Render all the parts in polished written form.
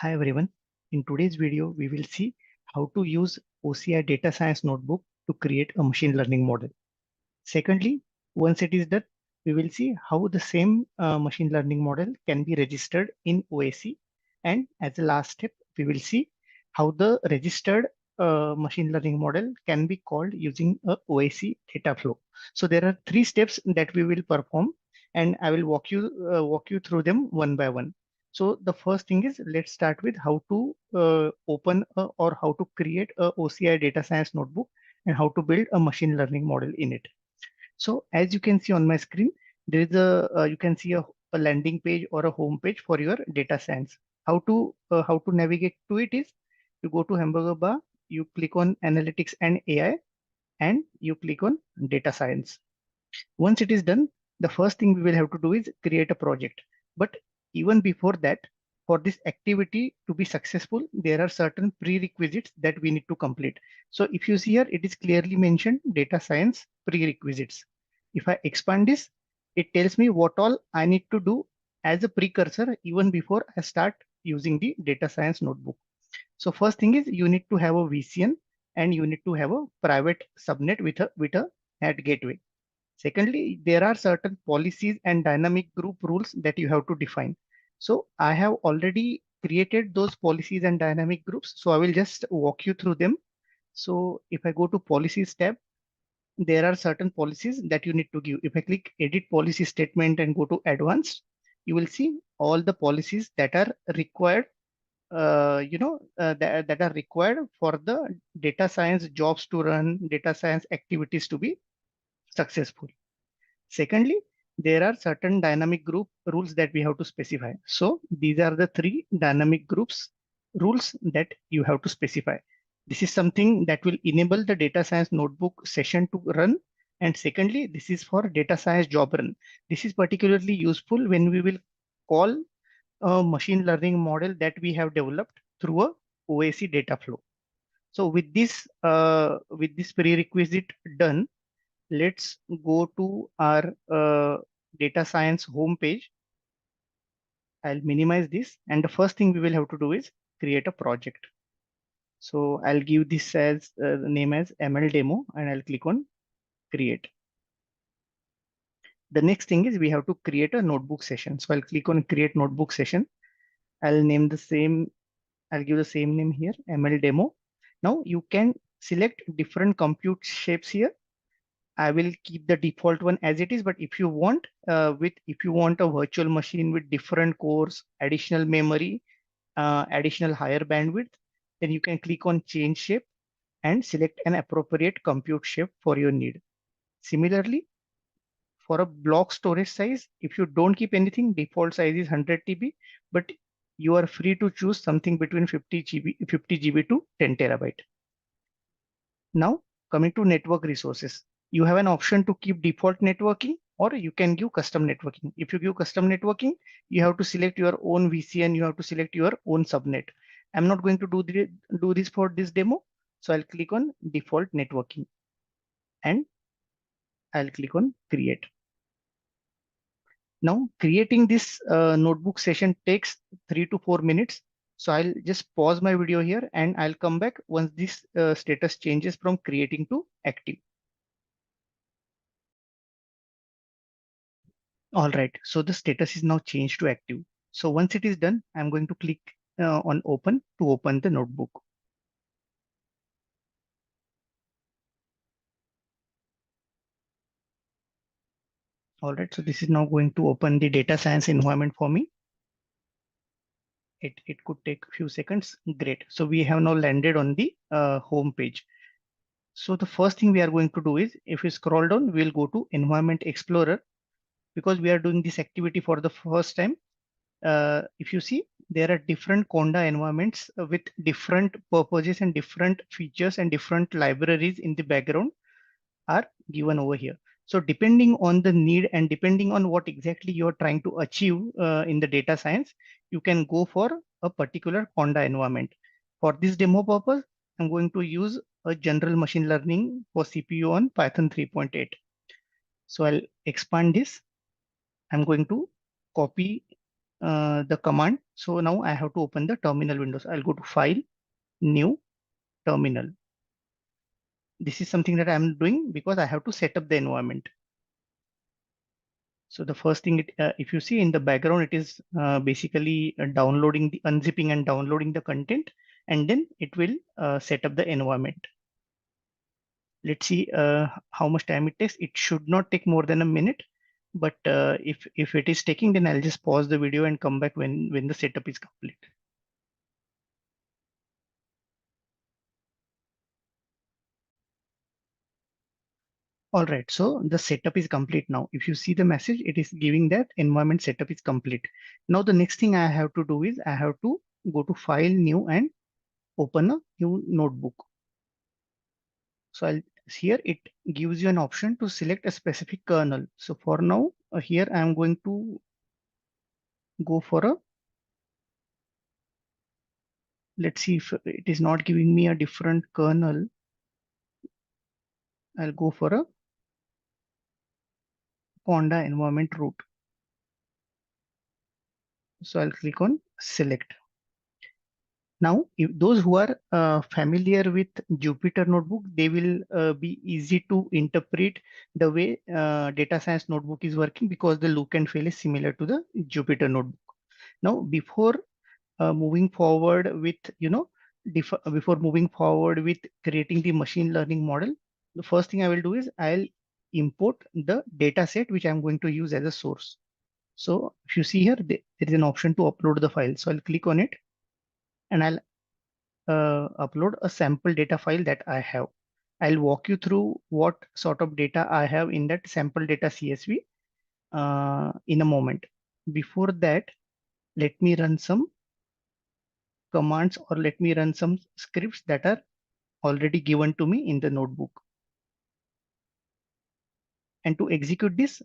Hi everyone. In today's video, we will see how to use OCI Data Science Notebook to create a machine learning model. Secondly, once it is done, we will see how the same machine learning model can be registered in OAC. And as a last step, we will see how the registered machine learning model can be called using a OAC data flow. So there are three steps that we will perform, and I will walk you through them one by one. So the first thing is, let's start with how to or how to create a OCI data science notebook and how to build a machine learning model in it. So as you can see on my screen, there is you can see a landing page or a home page for your data science. How to navigate to it is, you go to hamburger bar, you click on analytics and AI, and you click on data science. Once it is done, the first thing we will have to do is create a project. But even before that, for this activity to be successful, there are certain prerequisites that we need to complete. So if you see here, it is clearly mentioned data science prerequisites. If I expand this, it tells me what all I need to do as a precursor even before I start using the data science notebook. So first thing is, you need to have a VCN and you need to have a private subnet with a NAT gateway. Secondly, there are certain policies and dynamic group rules that you have to define. So I have already created those policies and dynamic groups. So I will just walk you through them. So if I go to policies tab, there are certain policies that you need to give. If I click edit policy statement and go to advanced, you will see all the policies that are required, that are required for the data science jobs to run, data science activities to be successful. Secondly, there are certain dynamic group rules that we have to specify. So these are the three dynamic groups rules that you have to specify. This is something that will enable the data science notebook session to run. And secondly, this is for data science job run. This is particularly useful when we will call a machine learning model that we have developed through a OAC data flow. So with this prerequisite done, let's go to our data science homepage. I'll minimize this. And the first thing we will have to do is create a project. So I'll give this as name as ML demo and I'll click on create. The next thing is we have to create a notebook session. So I'll click on create notebook session. I'll name the same, I'll give the same name here, ML demo. Now you can select different compute shapes here. I will keep the default one as it is, but if you want if you want a virtual machine with different cores, additional memory, additional higher bandwidth, then you can click on change shape and select an appropriate compute shape for your need. Similarly, for a block storage size, if you don't keep anything, default size is 100 TB, but you are free to choose something between 50 GB to 10 terabyte. Now, coming to network resources, you have an option to keep default networking or you can give custom networking. If you give custom networking, you have to select your own VCN, you have to select your own subnet. I'm not going to do this for this demo. So I'll click on default networking and I'll click on create. Now creating this notebook session takes 3 to 4 minutes. So I'll just pause my video here and I'll come back once this status changes from creating to active. All right, so the status is now changed to active. So once it is done, I'm going to click on open to open the notebook. All right, so this is now going to open the data science environment for me. It could take a few seconds. Great. So we have now landed on the home page. So the first thing we are going to do is, if we scroll down, we'll go to Environment Explorer because we are doing this activity for the first time. If you see, there are different Conda environments with different purposes and different features and different libraries in the background are given over here. So depending on the need and depending on what exactly you're trying to achieve in the data science, you can go for a particular Conda environment. For this demo purpose, I'm going to use a general machine learning for CPU on Python 3.8. So I'll expand this. I'm going to copy the command. So now I have to open the terminal windows. I'll go to File, New, Terminal. This is something that I'm doing because I have to set up the environment. So the first thing, if you see in the background, it is basically downloading the unzipping and downloading the content, and then it will set up the environment. Let's see how much time it takes. It should not take more than a minute, but if it is taking, then I'll just pause the video and come back when the setup is complete. All right, so the setup is complete now. If you see the message, it is giving that environment setup is complete. Now the next thing I have to do is I have to go to File, New, and open a new notebook. So here it gives you an option to select a specific kernel. So for now, here I am going to go for a, let's see if it is not giving me a different kernel. I'll go for a Conda environment root. So I'll click on select. Now, if those who are familiar with Jupyter Notebook, they will be easy to interpret the way data science notebook is working because the look and feel is similar to the Jupyter Notebook. Now, before moving forward with, before moving forward with creating the machine learning model, the first thing I will do is I'll import the data set which I'm going to use as a source. So if you see here, there is an option to upload the file. So I'll click on it and I'll upload a sample data file that I have. I'll walk you through what sort of data I have in that sample data CSV in a moment. Before that, let me run some commands or let me run some scripts that are already given to me in the notebook. And to execute this,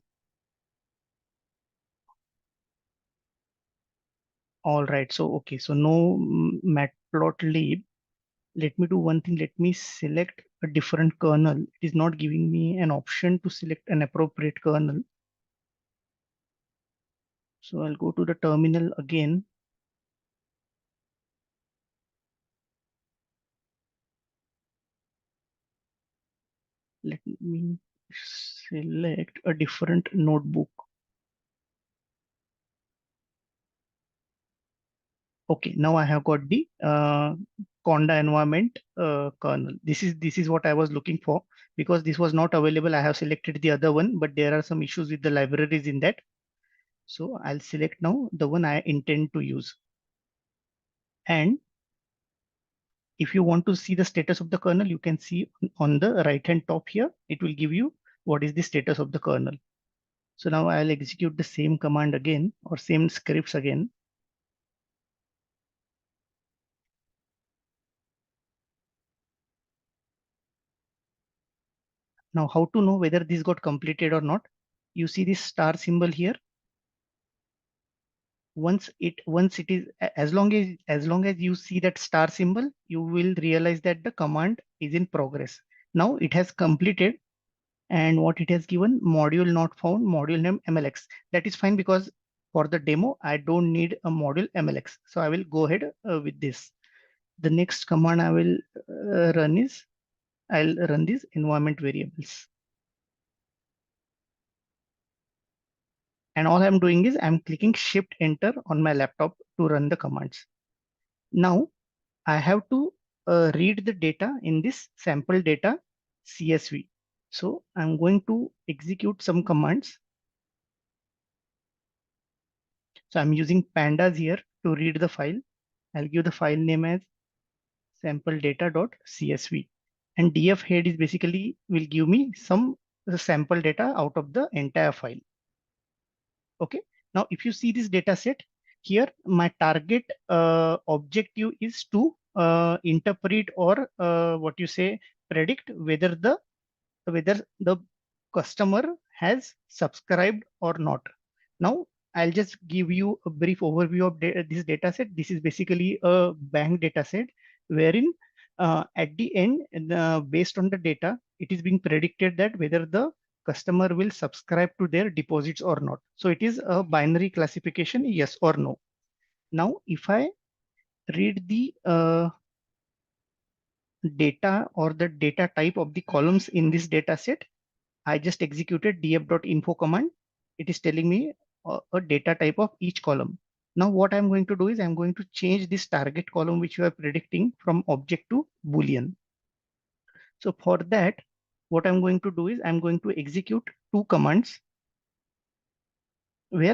all right, so okay, so no matplotlib. Let me do one thing. Let me select a different kernel. It is not giving me an option to select an appropriate kernel. So I'll go to the terminal again. Let me select a different notebook. Okay, now I have got the Conda environment kernel. This is what I was looking for because this was not available. I have selected the other one, but there are some issues with the libraries in that. So I'll select now the one I intend to use. And if you want to see the status of the kernel, you can see on the right hand top here, it will give you what is the status of the kernel. So now I'll execute the same command again or same scripts again. Now, how to know whether this got completed or not? You see this star symbol here. Once it is, as long as you see that star symbol, you will realize that the command is in progress. Now it has completed, and what it has given, module not found, module name MLX. That is fine because for the demo, I don't need a module MLX. So I will go ahead with this. The next command I will run is, I'll run these environment variables. And all I'm doing is I'm clicking Shift Enter on my laptop to run the commands. Now I have to read the data in this sample data CSV. So I'm going to execute some commands. So I'm using pandas here to read the file. I'll give the file name as sample data.csv. And df head is basically will give me some sample data out of the entire file. Okay. Now, if you see this data set here, my target objective is to interpret or what you say, predict whether the customer has subscribed or not. Now, I'll just give you a brief overview of this data set. This is basically a bank data set wherein at the end, based on the data, it is being predicted that whether the customer will subscribe to their deposits or not. So it is a binary classification, yes or no. Now, if I read the data or the data type of the columns in this data set, I just executed df.info command. It is telling me a data type of each column. Now what I'm going to do is I'm going to change this target column which you are predicting from object to Boolean. So for that, what I'm going to do is I'm going to execute two commands where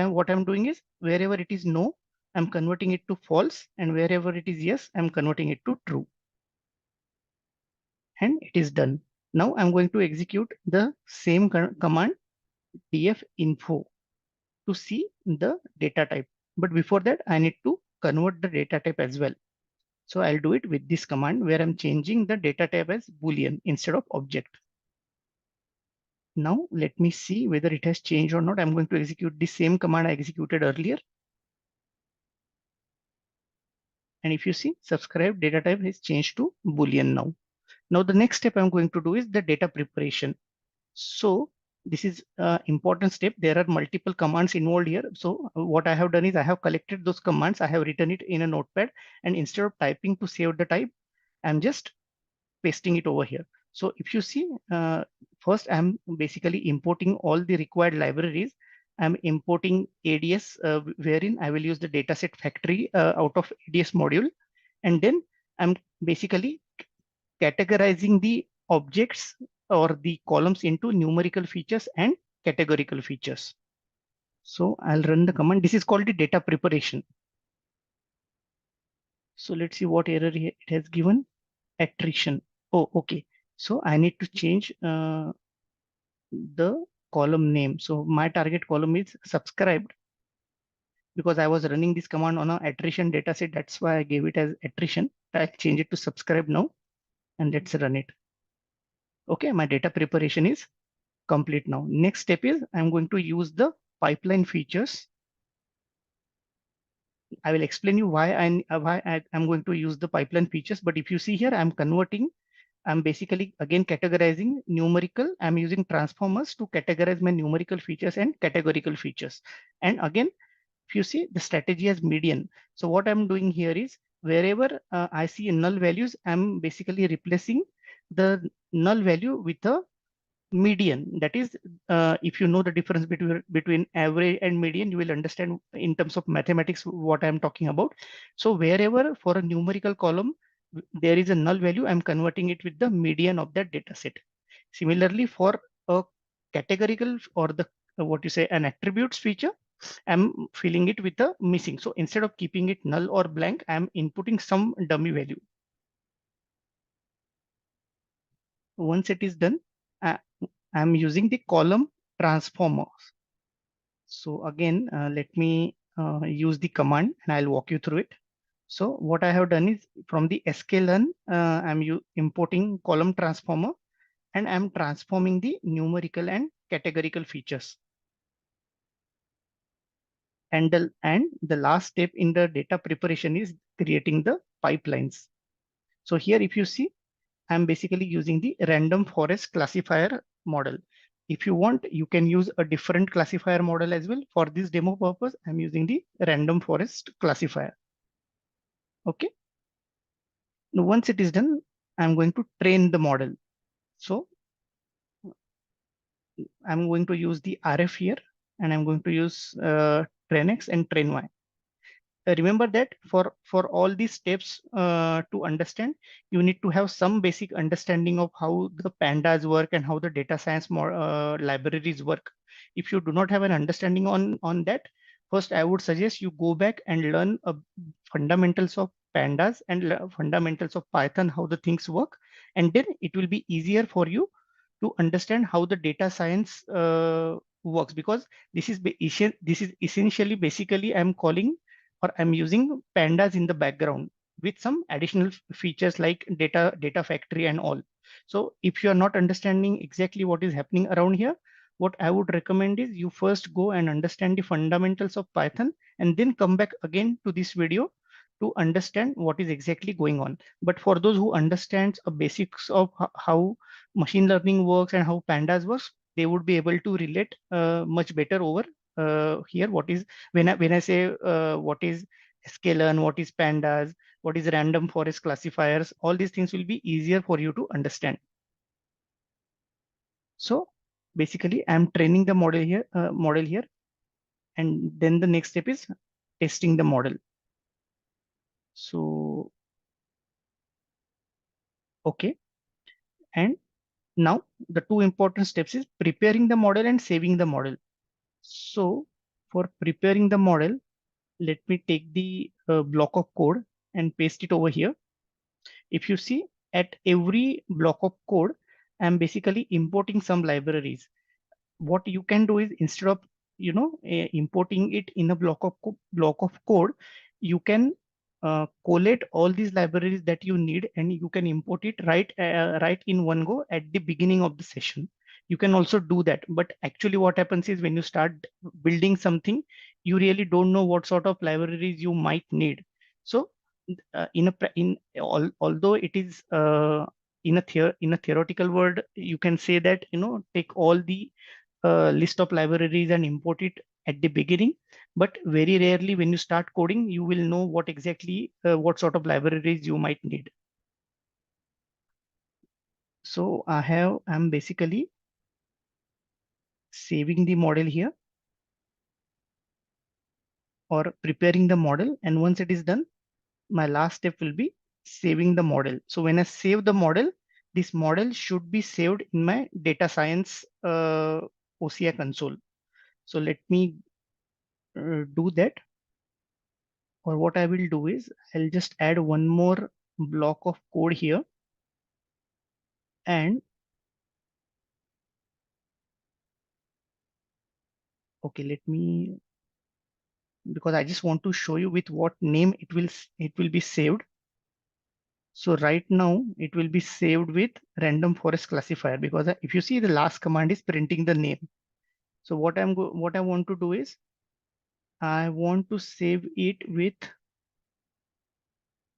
what I'm doing is wherever it is no, I'm converting it to false, and wherever it is yes, I'm converting it to true. And it is done. Now I'm going to execute the same command df info to see the data type. But before that, I need to convert the data type as well. So I'll do it with this command where I'm changing the data type as Boolean instead of object. Now let me see whether it has changed or not. I'm going to execute the same command I executed earlier. And if you see, subscribe data type has changed to Boolean now. Now the next step I'm going to do is the data preparation. So this is an important step. There are multiple commands involved here. So what I have done is I have collected those commands. I have written it in a notepad, and instead of typing to save the type, I'm just pasting it over here. So if you see, first I'm basically importing all the required libraries. I'm importing ADS, wherein I will use the dataset factory out of ADS module. And then I'm basically categorizing the objects or the columns into numerical features and categorical features. So I'll run the command. This is called the data preparation. So let's see what error it has given. Attrition. Oh, okay. So I need to change the column name. So my target column is subscribed because I was running this command on a attrition dataset. That's why I gave it as attrition. I'll change it to subscribe now and let's run it. Okay, my data preparation is complete now. Next step is I'm going to use the pipeline features. I will explain you why I'm going to use the pipeline features. But if you see here, I'm basically again categorizing numerical. I'm using transformers to categorize my numerical features and categorical features. And again, if you see the strategy as median. So what I'm doing here is wherever I see null values, I'm basically replacing the null value with a median. That is, if you know the difference between average and median, you will understand in terms of mathematics what I'm talking about. So wherever for a numerical column there is a null value, I'm converting it with the median of that data set. Similarly, for a categorical or the what you say an attributes feature, I'm filling it with a missing. So instead of keeping it null or blank, I'm inputting some dummy value. Once it is done, I'm using the column transformers. So again, let me use the command and I'll walk you through it. So what I have done is from the sklearn, I'm importing column transformer and I'm transforming the numerical and categorical features. And the last step in the data preparation is creating the pipelines. So here, if you see, I'm basically using the random forest classifier model. If you want, you can use a different classifier model as well. For this demo purpose, I'm using the random forest classifier. Okay. Now, once it is done, I'm going to train the model. So I'm going to use the RF here, and I'm going to use train X and train Y. Remember that for all these steps to understand, you need to have some basic understanding of how the pandas work and how the data science libraries work. If you do not have an understanding on that, first I would suggest you go back and learn fundamentals of pandas and fundamentals of Python, how the things work, and then it will be easier for you to understand how the data science works, because this is essentially basically I'm calling or I'm using pandas in the background with some additional features like data factory and all. So if you are not understanding exactly what is happening around here, what I would recommend is you first go and understand the fundamentals of Python and then come back again to this video to understand what is exactly going on. But for those who understands a basics of how machine learning works and how pandas works, they would be able to relate much better over here. What is when I say what is sklearn, what is pandas, what is random forest classifiers, all these things will be easier for you to understand. So basically, I'm training the model here, and then the next step is testing the model. So okay, and now the two important steps is preparing the model and saving the model. So for preparing the model, let me take the block of code and paste it over here. If you see, at every block of code, I'm basically importing some libraries. What you can do is, instead of importing it in a block of code, you can collate all these libraries that you need, and you can import it right in one go at the beginning of the session. You can also do that, but actually what happens is, when you start building something, you really don't know what sort of libraries you might need. So although it is in a theoretical word, you can say that, take all the list of libraries and import it at the beginning. But very rarely, when you start coding, you will know what sort of libraries you might need. So I'm basically saving the model here, or preparing the model. And once it is done, my last step will be saving the model. So when I save the model, this model should be saved in my data science OCI console. So let me do that. Or what I will do is, I'll just add one more block of code here. And okay, because I just want to show you with what name it will be saved. So right now it will be saved with random forest classifier, because if you see, the last command is printing the name. So what I want to do is, I want to save it with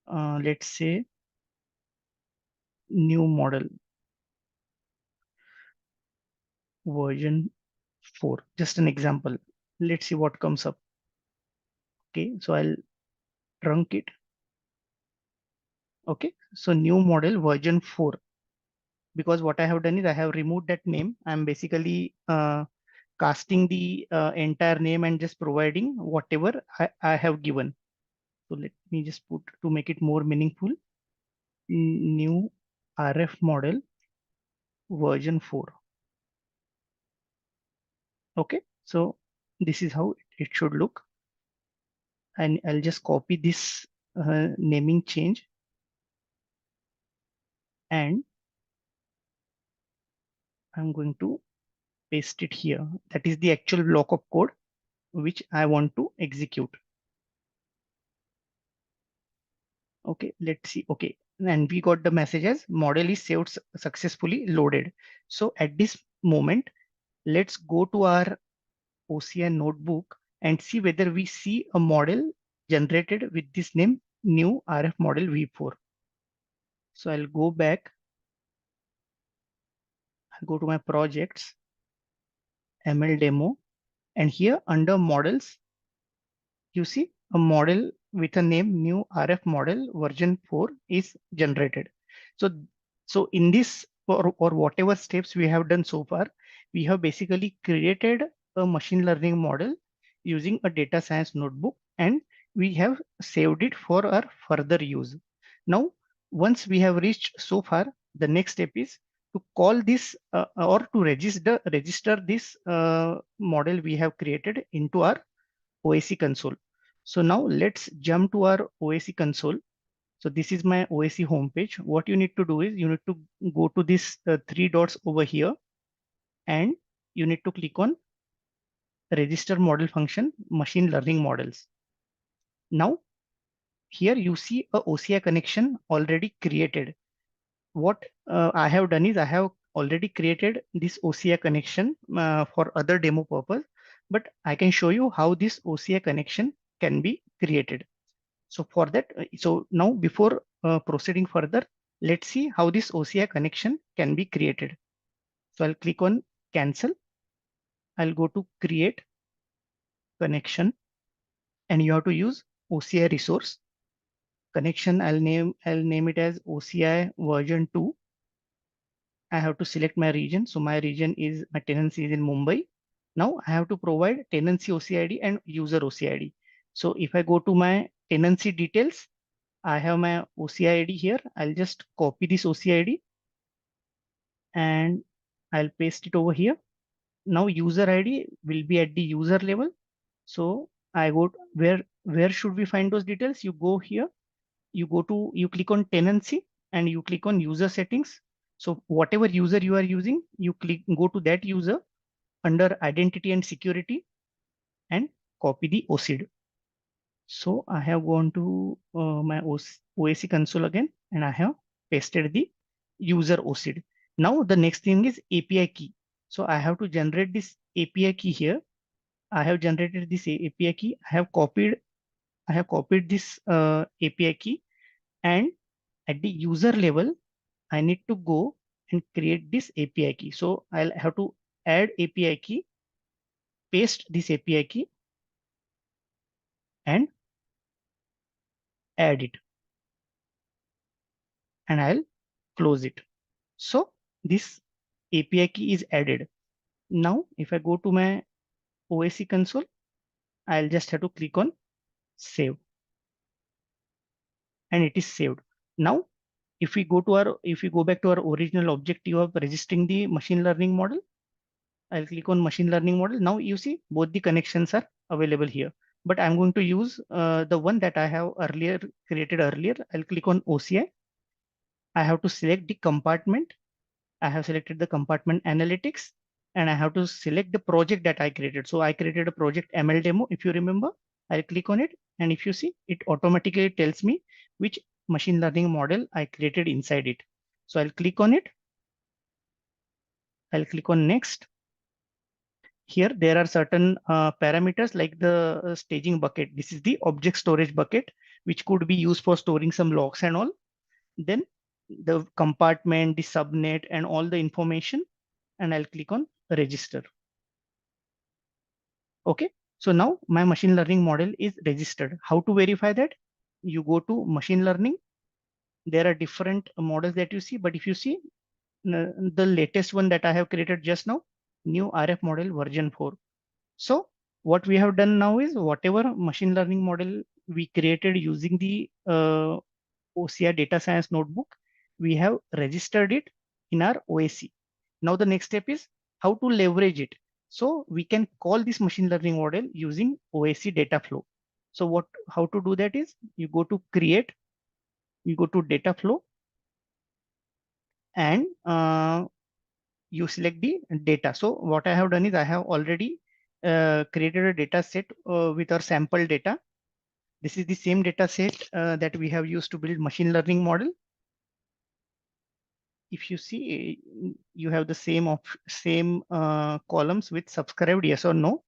let's say new model version 4, just an example. Let's see what comes up. Okay, so I'll trunk it. Okay, so new model version 4, because what I have done is, I have removed that name. I'm basically casting the entire name and just providing whatever I have given. So let me just put, to make it more meaningful, new RF model version 4. Okay, so this is how it should look. And I'll just copy this naming change, and I'm going to paste it here. That is the actual block of code which I want to execute. Okay, let's see. Okay, and we got the message as model is saved successfully loaded. So at this moment, let's go to our OCI notebook and see whether we see a model generated with this name, new RF model V4. So I'll go back, I'll go to my projects, ML demo, and here under models, you see a model with a name new RF model version 4 is generated. So, so in this, or whatever steps we have done so far, we have basically created a machine learning model using a data science notebook, and we have saved it for our further use. Now, once we have reached so far, the next step is to call this or to register this model we have created into our OAC console. So now let's jump to our OAC console. So this is my OAC homepage. What you need to do is, you need to go to this three dots over here, and you need to click on register model function, machine learning models. Now here you see a OCI connection already created. What I have done is, I have already created this OCI connection for other demo purpose, but I can show you how this OCI connection can be created. So for that, so now before proceeding further, Let's see how this OCI connection can be created. So I'll click on cancel. I'll go to create connection, and you have to use OCI resource connection. I'll name it as OCI version 2. I have to select my region. So my region is, my tenancy is in Mumbai. Now I have to provide tenancy OCID and user OCID. So if I go to my tenancy details, I have my OCID here. I'll just copy this OCID and I'll paste it over here. Now user ID will be at the user level. So I go where should we find those details? You go here, you click on tenancy and you click on user settings. So whatever user you are using, you go to that user under identity and security and copy the OCID. So I have gone to my OAC console again and I have pasted the user OCID. Now the next thing is API key. So I have to generate this API key here. I have generated this API key. I have copied this API key, and at the user level, I need to go and create this API key. So I'll have to add API key, paste this API key and add it, and I'll close it. So this API key is added. Now, if I go to my OAC console, I'll just have to click on save and it is saved. Now, if we go back to our original objective of registering the machine learning model, I'll click on machine learning model. Now you see both the connections are available here, but I'm going to use the one that I have created earlier. I'll click on OCI. I have to select the compartment. I have selected the compartment analytics and I have to select the project that I created. So I created a project ML demo. If you remember, I'll click on it. And if you see, it automatically tells me which machine learning model I created inside it. So I'll click on it. I'll click on next. Here, there are certain parameters like the staging bucket. This is the object storage bucket, which could be used for storing some logs and all. Then the compartment, the subnet, and all the information. And I'll click on register. Okay. So now my machine learning model is registered. How to verify that? You go to machine learning. There are different models that you see, but if you see the latest one that I have created just now, new RF model version 4. So what we have done now is whatever machine learning model we created using the OCI data science notebook, we have registered it in our OAC. Now the next step is how to leverage it. So we can call this machine learning model using OAC data flow. So how to do that is you go to create, you go to data flow, and you select the data. So what I have done is I have already created a data set with our sample data. This is the same data set that we have used to build machine learning model. If you see, you have the same columns with subscribed yes or no.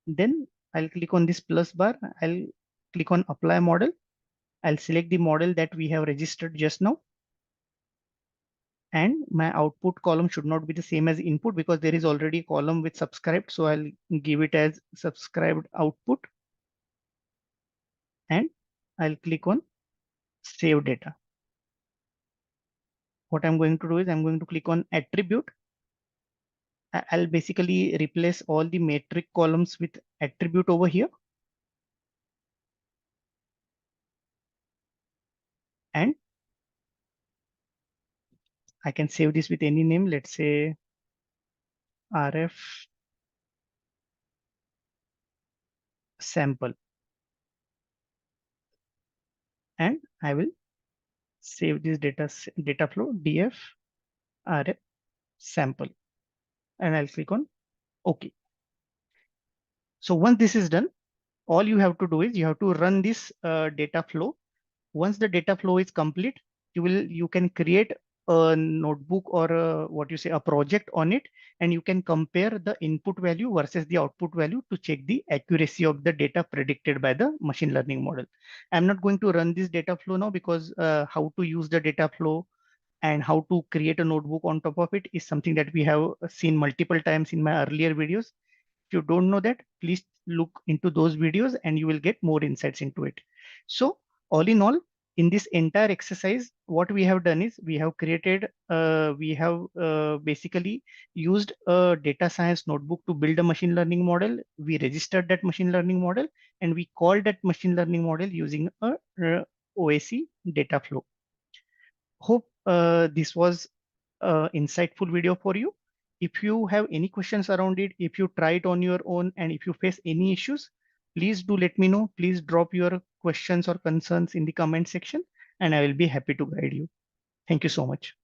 Then I'll click on this plus bar. I'll click on apply model. I'll select the model that we have registered just now. And my output column should not be the same as input because there is already a column with subscribed. So I'll give it as subscribed output. And I'll click on save data. What I'm going to do is I'm going to click on attribute. I'll basically replace all the metric columns with attribute over here. And I can save this with any name. Let's say RF sample. And I will save this data flow df RF sample. And I'll click on OK. So once this is done, all you have to do is you have to run this data flow. Once the data flow is complete, you can create a notebook or what you say a project on it, and you can compare the input value versus the output value to check the accuracy of the data predicted by the machine learning model. I'm not going to run this data flow now because how to use the data flow and how to create a notebook on top of it is something that we have seen multiple times in my earlier videos. If you don't know that, please look into those videos and you will get more insights into it. So all in all, in this entire exercise, what we have done is we have created, we have basically used a data science notebook to build a machine learning model. We registered that machine learning model and we called that machine learning model using a OAC data flow. Hope this was an insightful video for you. If you have any questions around it, if you try it on your own, and if you face any issues, please do let me know. Please drop your questions or concerns in the comment section, and I will be happy to guide you. Thank you so much.